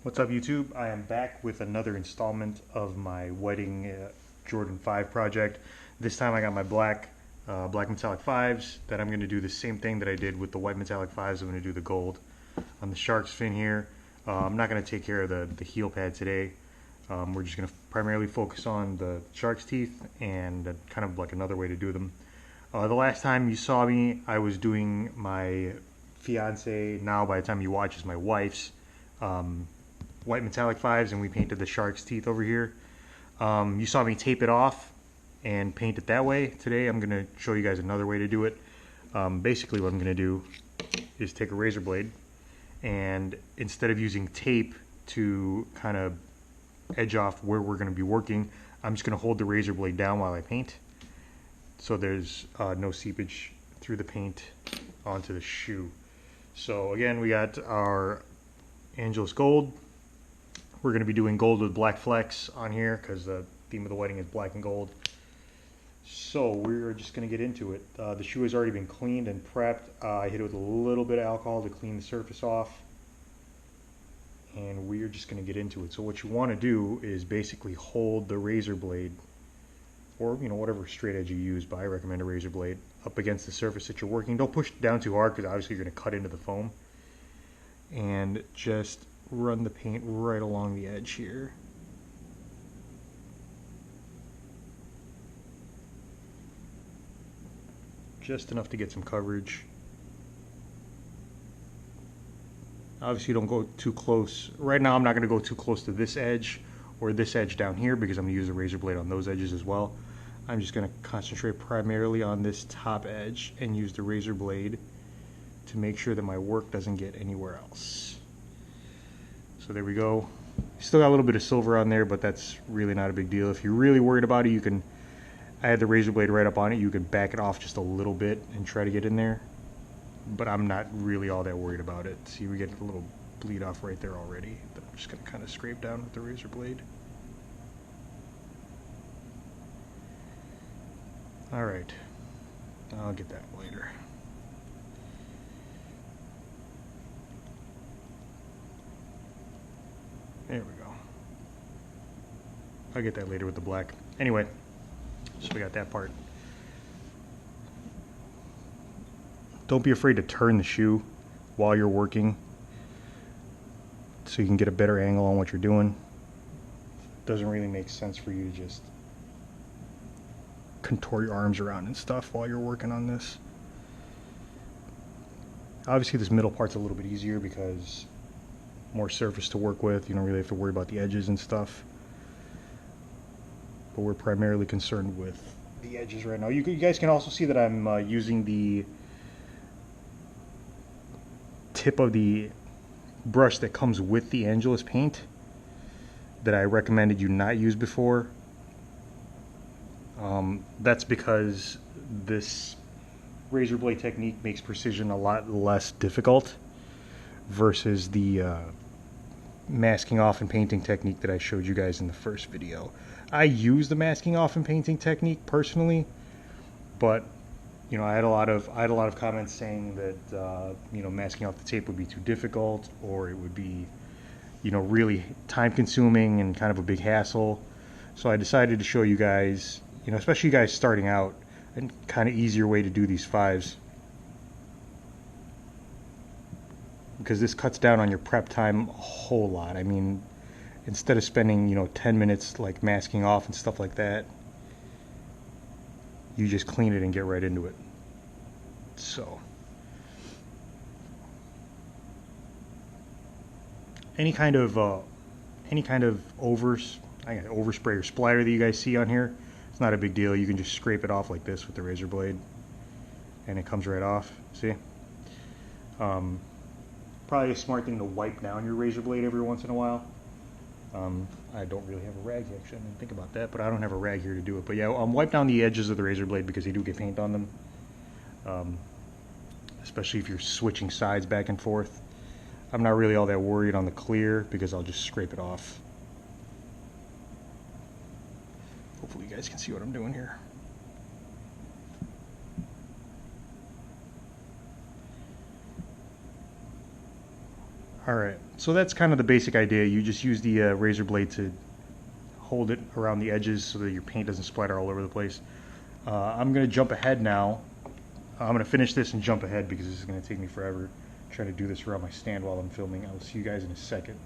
What's up, YouTube? I am back with another installment of my wedding Jordan 5 project. This time I got my black metallic 5s that I'm going to do the same thing that I did with the white metallic 5s. I'm going to do the gold on the shark's fin here. I'm not going to take care of the heel pad today. We're just going to primarily focus on the shark's teeth and kind of like another way to do them. The last time you saw me, I was doing my fiance, now by the time you watch is my wife's, white metallic 5s, and we painted the shark's teeth over here. You saw me tape it off and paint it that way. Today I'm going to show you guys another way to do it. Basically what I'm going to do is take a razor blade, and instead of using tape to kind of edge off where we're going to be working, I'm just going to hold the razor blade down while I paint, so there's no seepage through the paint onto the shoe. So again, we got our Angelus Gold. We're going to be doing gold with black flecks on here because the theme of the wedding is black and gold. So we're just going to get into it. The shoe has already been cleaned and prepped. I hit it with a little bit of alcohol to clean the surface off. And we're just going to get into it. So what you want to do is basically hold the razor blade, or whatever straight edge you use, but I recommend a razor blade, up against the surface that you're working. Don't push it down too hard because obviously you're going to cut into the foam. And just run the paint right along the edge here. Just enough to get some coverage. Obviously don't go too close. Right now I'm not going to go too close to this edge or this edge down here because I'm going to use a razor blade on those edges as well. I'm just going to concentrate primarily on this top edge and use the razor blade to make sure that my work doesn't get anywhere else. So there we go. Still got a little bit of silver on there, but that's really not a big deal. If you're really worried about it, you can, I had the razor blade right up on it, you can back it off just a little bit and try to get in there. But I'm not really all that worried about it. See, we get a little bleed off right there already that I'm just going to kind of scrape down with the razor blade. Alright, I'll get that later. There we go. I'll get that later with the black. Anyway, so we got that part. Don't be afraid to turn the shoe while you're working so you can get a better angle on what you're doing. Doesn't really make sense for you to just contort your arms around and stuff while you're working on this. Obviously this middle part's a little bit easier because more surface to work with. You don't really have to worry about the edges and stuff. But we're primarily concerned with the edges right now. You guys can also see that I'm using the tip of the brush that comes with the Angelus paint that I recommended you not use before. That's because this razor blade technique makes precision a lot less difficult versus the masking off and painting technique that I showed you guys in the first video. I use the masking off and painting technique personally, but I had a lot of comments saying that masking off the tape would be too difficult, or it would be really time consuming and kind of a big hassle. So I decided to show you guys, especially you guys starting out, a kind of easier way to do these 5s. Because this cuts down on your prep time a whole lot. I mean, instead of spending 10 minutes like masking off and stuff like that, you just clean it and get right into it. So any kind of overspray or splatter that you guys see on here, it's not a big deal. You can just scrape it off like this with the razor blade and it comes right off. See? Probably a smart thing to wipe down your razor blade every once in a while. I don't really have a rag here. Actually, I didn't think about that, but I don't have a rag here to do it. But yeah, wipe down the edges of the razor blade because they do get paint on them. Especially if you're switching sides back and forth. I'm not really all that worried on the clear because I'll just scrape it off. Hopefully you guys can see what I'm doing here. Alright, so that's kind of the basic idea. You just use the razor blade to hold it around the edges so that your paint doesn't splatter all over the place. I'm going to jump ahead now. I'm going to finish this and jump ahead because this is going to take me forever trying to do this around my stand while I'm filming. I'll see you guys in a second.